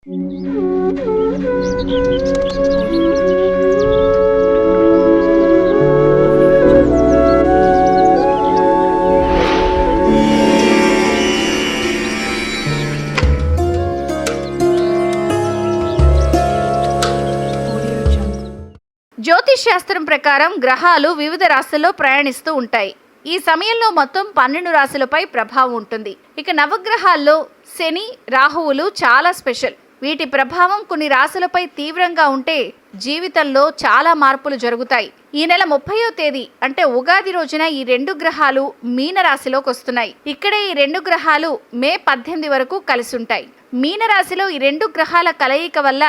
జ్యోతిష్ శాస్త్రం ప్రకారం గ్రహాలు వివిధ రాశుల్లో ప్రయాణిస్తూ ఉంటాయి. ఈ సమయంలో మొత్తం 12 రాశులపై ప్రభావం ఉంటుంది. ఇక నవగ్రహాల్లో శని, రాహువులు చాలా స్పెషల్. వీటి ప్రభావం కొన్ని రాశులపై తీవ్రంగా ఉంటే జీవితంలో చాలా మార్పులు జరుగుతాయి. ఈ నెల 30వ తేదీ అంటే ఉగాది రోజున ఈ 2 గ్రహాలు మీన రాశిలోకి వస్తున్నాయి. ఇక్కడే ఈ 2 గ్రహాలు మే 18 వరకు కలిసి ఉంటాయి. మీన రాశిలో ఈ 2 గ్రహాల కలయిక వల్ల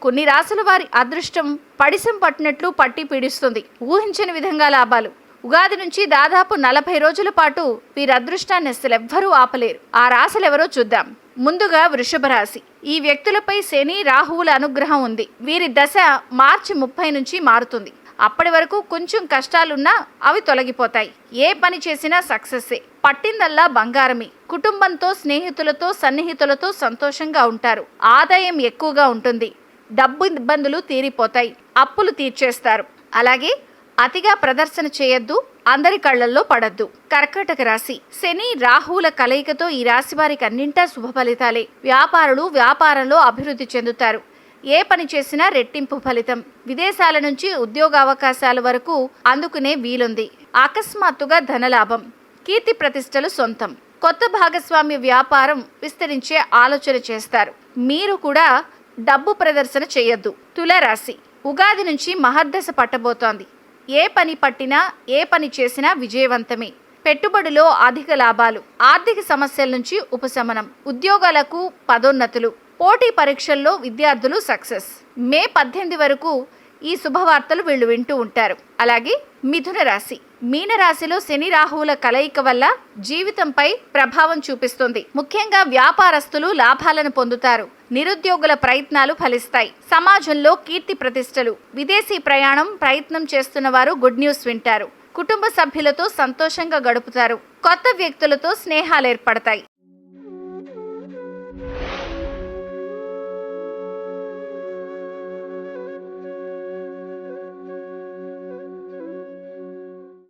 కొన్ని రాశుల వారి అదృష్టం పడిసం పట్టినట్లు పట్టి పీడిస్తుంది. ఊహించని విధంగా లాభాలు. ఉగాది నుంచి దాదాపు 40 రోజుల పాటు వీరి అదృష్టాన్ని అసలు ఎవ్వరూ ఆపలేరు. ఆ రాశులు ఎవరో చూద్దాం. ముందుగా వృషభ రాశి. ఈ వ్యక్తులపై శని, రాహువుల అనుగ్రహం ఉంది. వీరి దశ మార్చి 30 నుంచి మారుతుంది. అప్పటి వరకు కొంచెం కష్టాలున్నా అవి తొలగిపోతాయి. ఏ పని చేసినా సక్సెస్సే. పట్టిందల్లా బంగారమే. కుటుంబంతో, స్నేహితులతో, సన్నిహితులతో సంతోషంగా ఉంటారు. ఆదాయం ఎక్కువగా ఉంటుంది. డబ్బు ఇబ్బందులు తీరిపోతాయి. అప్పులు తీర్చేస్తారు. అలాగే అతిగా ప్రదర్శన చేయొద్దు. అందరి కళ్లల్లో పడద్దు. కర్కాటక రాశి. శని, రాహువుల కలయికతో ఈ రాశి వారికి అన్నింటా శుభ ఫలితాలే. వ్యాపారులు వ్యాపారంలో అభివృద్ధి చెందుతారు. ఏ పని చేసినా రెట్టింపు ఫలితం. విదేశాల నుంచి ఉద్యోగ అవకాశాల వరకు అందుకునే వీలుంది. అకస్మాత్తుగా ధనలాభం. కీర్తి ప్రతిష్టలు సొంతం. కొత్త భాగస్వామ్య వ్యాపారం విస్తరించే ఆలోచన చేస్తారు. మీరు కూడా డబ్బు ప్రదర్శన చేయొద్దు. తులారాశి. ఉగాది నుంచి మహర్దశ పట్టబోతోంది. ఏ పని పట్టినా, ఏ పని చేసినా విజయవంతమే. పెట్టుబడిలో అధిక లాభాలు. ఆర్థిక సమస్యల నుంచి ఉపశమనం. ఉద్యోగాలకు పదోన్నతులు. పోటీ పరీక్షల్లో విద్యార్థులు సక్సెస్. మే 18 వరకు ఈ శుభవార్తలు వీళ్ళు వింటూ ఉంటారు. అలాగే మిథున రాశి. మీన రాశిలో శని, రాహువుల కలయిక వల్ల జీవితంపై ప్రభావం చూపిస్తుంది. ముఖ్యంగా వ్యాపారస్తులు లాభాలను పొందుతారు. నిరుద్యోగుల ప్రయత్నాలు ఫలిస్తాయి. సమాజంలో కీర్తి ప్రతిష్టలు. విదేశీ ప్రయత్నం చేస్తున్న వారు గుడ్ న్యూస్ వింటారు. కుటుంబ సభ్యులతో సంతోషంగా గడుపుతారు. కొత్త వ్యక్తులతో స్నేహాలు ఏర్పడతాయి.